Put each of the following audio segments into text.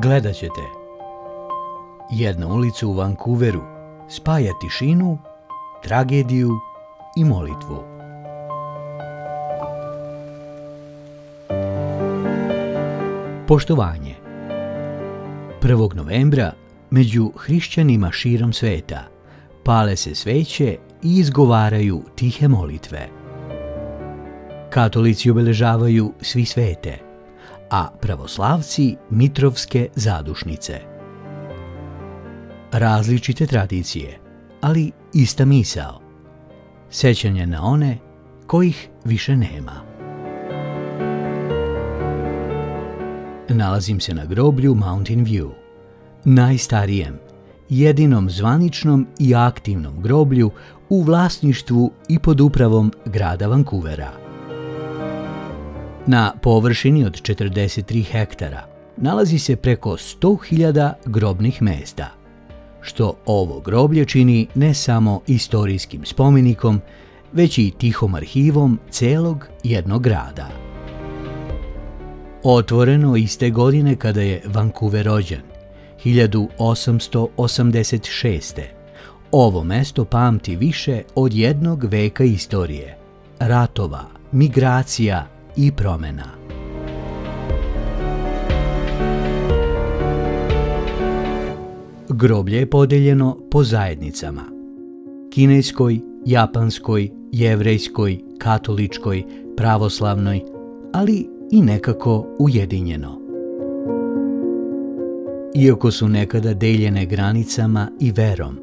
Gledat ćete. Jedna ulica u Vancouveru spaja tišinu, tragediju i molitvu. Poštovanje. 1. novembra među hrišćanima širom sveta pale se sveće i izgovaraju tihe molitve. Katolici obeležavaju Svi svete, a pravoslavci Mitrovske zadušnice. Različite tradicije, ali ista misao. Sećanje na one kojih više nema. Nalazim se na groblju Mountain View, najstarijem, jedinom zvaničnom i aktivnom groblju u vlasništvu i pod upravom grada Vancouvera. Na površini od 43 hektara nalazi se preko 100.000 grobnih mesta, što ovo groblje čini ne samo istorijskim spomenikom, već i tihom arhivom celog jednog grada. Otvoreno iste godine kada je Vancouver rođen, 1886. Ovo mesto pamti više od jednog veka istorije, ratova, migracija i promena. Groblje je podeljeno po zajednicama: kineskoj, japanskoj, jevrejskoj, katoličkoj, pravoslavnoj, ali i nekako ujedinjeno. Iako su nekada deljene granicama i verom,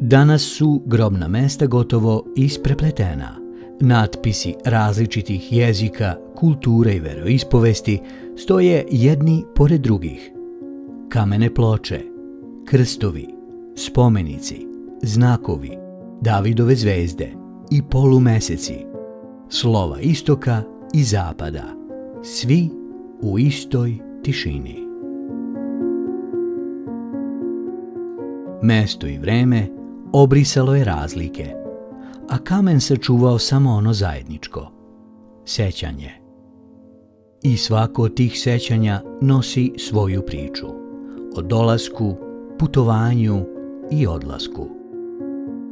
danas su grobna mesta gotovo isprepletena. Natpisi različitih jezika, kulture i veroispovesti stoje jedni pored drugih. Kamene ploče, krstovi, spomenici, znakovi, Davidove zvezde i polumeseci, slova istoka i zapada, svi u istoj tišini. Mesto i vreme obrisalo je razlike, a kamen sačuvao samo ono zajedničko – sećanje. I svako od tih sećanja nosi svoju priču o dolasku, putovanju i odlasku.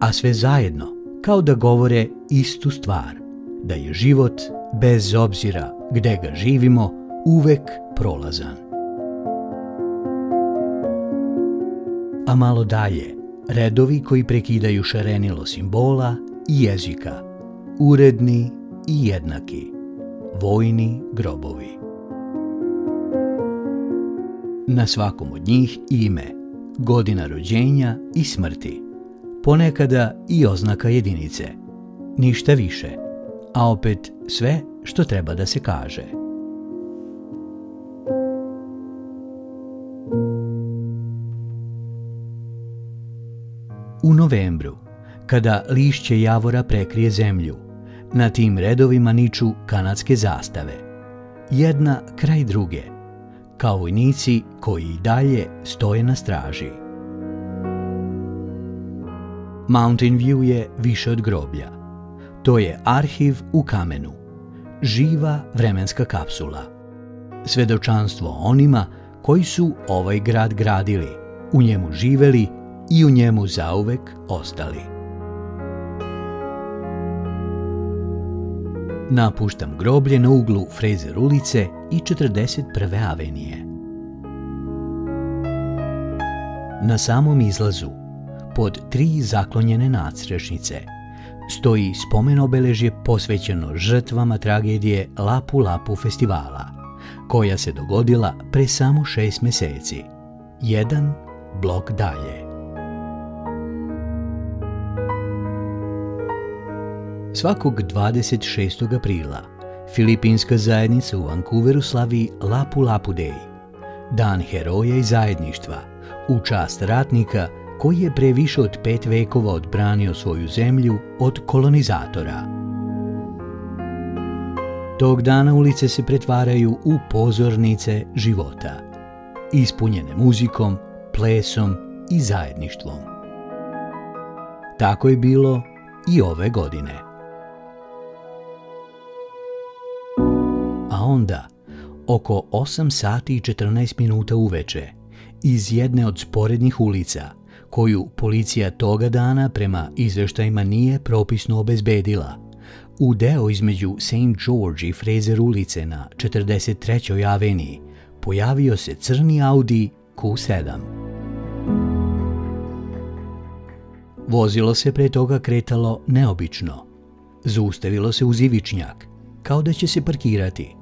A sve zajedno kao da govore istu stvar, da je život, bez obzira gde ga živimo, uvek prolazan. A malo dalje, redovi koji prekidaju šarenilo simbola i jezika, uredni i jednaki, vojni grobovi. Na svakom od njih ime, godina rođenja i smrti, ponekada i oznaka jedinice, ništa više, a opet sve što treba da se kaže. U novembru, kada lišće javora prekrije zemlju, na tim redovima niču kanadske zastave, jedna kraj druge, kao vojnici koji i dalje stoje na straži. Mountain View je više od groblja. To je arhiv u kamenu, živa vremenska kapsula, svedočanstvo onima koji su ovaj grad gradili, u njemu živeli i u njemu zauvek ostali. Napuštam groblje na uglu Fraser ulice i 41. avenije. Na samom izlazu, pod 3 zaklonjene nadstrešnice, stoji spomen obeležje posvećeno žrtvama tragedije Lapu Lapu festivala, koja se dogodila pre samo 6 meseci, jedan blok dalje. Svakog 26. aprila filipinska zajednica u Vancouveru slavi Lapu Lapu Day, dan heroja i zajedništva, u čast ratnika koji je pre više od 5 vekova odbranio svoju zemlju od kolonizatora. Tog dana ulice se pretvaraju u pozornice života, ispunjene muzikom, plesom i zajedništvom. Tako je bilo i ove godine. A onda, Oko 8 sati i 14 minuta uveče, iz jedne od sporednih ulica, koju policija toga dana prema izveštajima nije propisno obezbedila, u deo između St. George i Fraser ulice na 43. aveniji pojavio se crni Audi Q7. Vozilo se pre toga kretalo neobično. Zaustavilo se uz ivičnjak, kao da će se parkirati,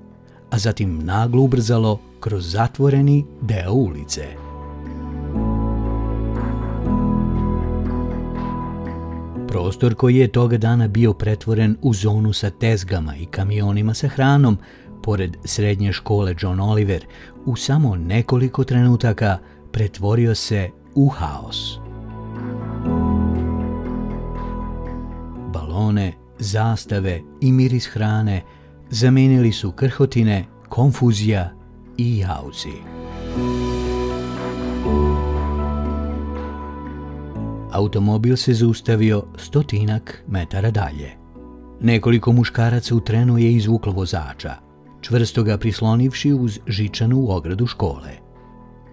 a zatim naglo ubrzalo kroz zatvoreni deo ulice. Prostor koji je toga dana bio pretvoren u zonu sa tezgama i kamionima sa hranom, pored srednje škole John Oliver, u samo nekoliko trenutaka pretvorio se u haos. Balone, zastave i miris hrane zamenili su krhotine, konfuzija i jauci. Automobil se zaustavio 100 metara dalje. Nekoliko muškaraca u trenu je izvuklo vozača, čvrsto ga prislonivši uz žičanu ogradu škole.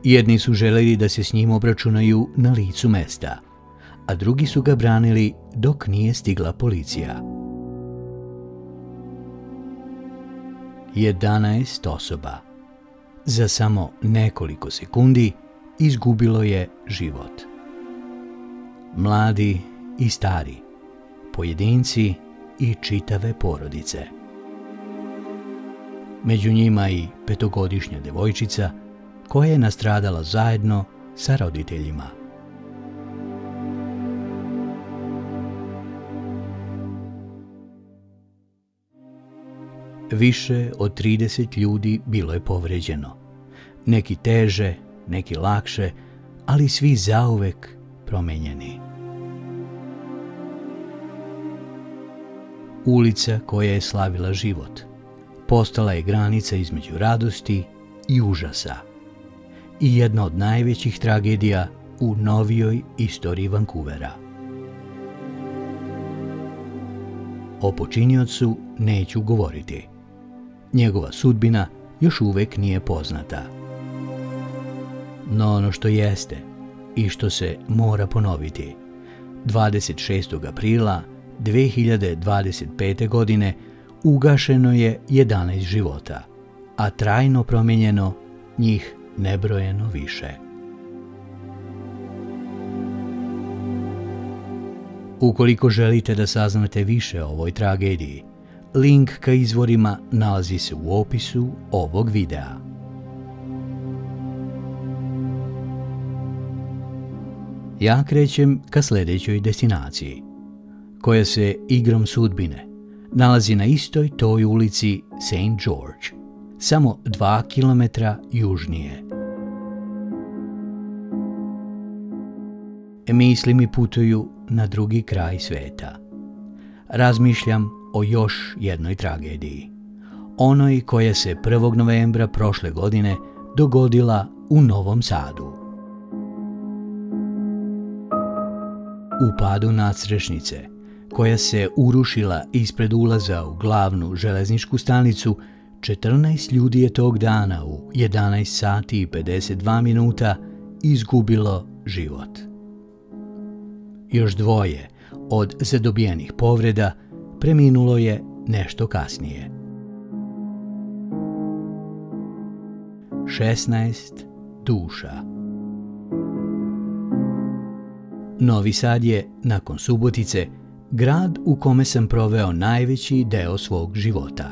Jedni su želeli da se s njim obračunaju na licu mesta, a drugi su ga branili dok nije stigla policija. 11 osoba za samo nekoliko sekundi izgubilo je život. Mladi i stari, pojedinci i čitave porodice. Među njima i 5-godišnja devojčica koja je nastradala zajedno sa roditeljima. Više od 30 ljudi bilo je povređeno. Neki teže, neki lakše, ali svi zauvek promenjeni. Ulica koja je slavila život postala je granica između radosti i užasa i jedna od najvećih tragedija u novijoj istoriji Vancouvera. O počiniocu neću govoriti. Njegova sudbina još uvek nije poznata. No ono što jeste i što se mora ponoviti, 26. aprila 2025. godine ugašeno je 11 života, a trajno promijenjeno njih nebrojeno više. Ukoliko želite da saznate više o ovoj tragediji, link ka izvorima nalazi se u opisu ovog videa. Ja krećem ka sljedećoj destinaciji, koja se igrom sudbine nalazi na istoj toj ulici St. George, samo 2 km južnije. Misli mi putuju na drugi kraj sveta. Razmišljam o još jednoj tragediji, onoj koja se 1. novembra prošle godine dogodila u Novom Sadu. U padu nadstrešnice, koja se urušila ispred ulaza u glavnu železničku stanicu, 14 ljudi je tog dana u 11 sati i 52 minuta izgubilo život. Još 2 od zadobijenih povreda preminulo je nešto kasnije. 16 duša. Novi Sad je, nakon Subotice, grad u kome sam proveo najveći deo svog života.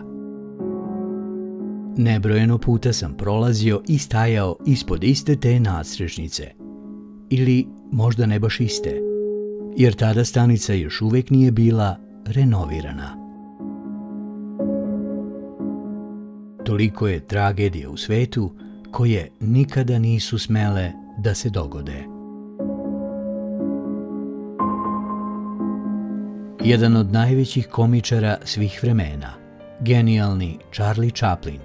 Nebrojeno puta sam prolazio i stajao ispod iste te nadstrešnice. Ili možda ne baš iste, jer tada stanica još uvijek nije bila renovirana. Toliko je tragedija u svetu koje nikada nisu smele da se dogode. Jedan od najvećih komičara svih vremena, genijalni Charlie Chaplin,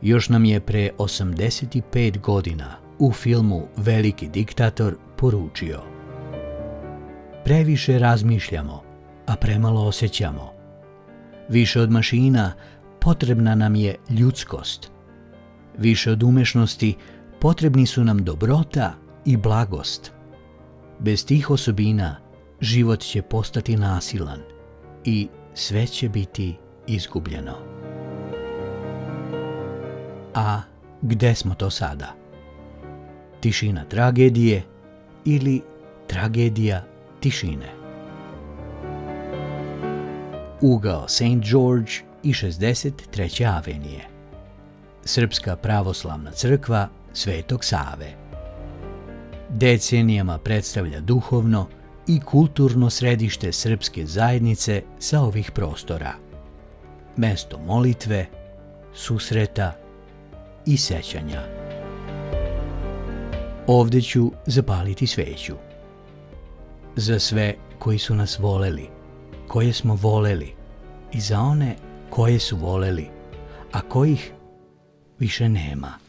još nam je pre 85 godina u filmu Veliki diktator poručio: previše razmišljamo, a premalo osjećamo. Više od mašina potrebna nam je ljudskost. Više od umešnosti potrebni su nam dobrota i blagost. Bez tih osobina život će postati nasilan i sve će biti izgubljeno. A gde smo to sada? Tišina tragedije ili tragedija tišine? Ugao St. George i 63. avenije. Srpska pravoslavna crkva Svetog Save. Decenijama predstavlja duhovno i kulturno središte srpske zajednice sa ovih prostora. Mesto molitve, susreta i sećanja. Ovdje ću zapaliti sveću. Za sve koji su nas voleli, koje smo voleli i za one koje su voleli, a kojih više nema.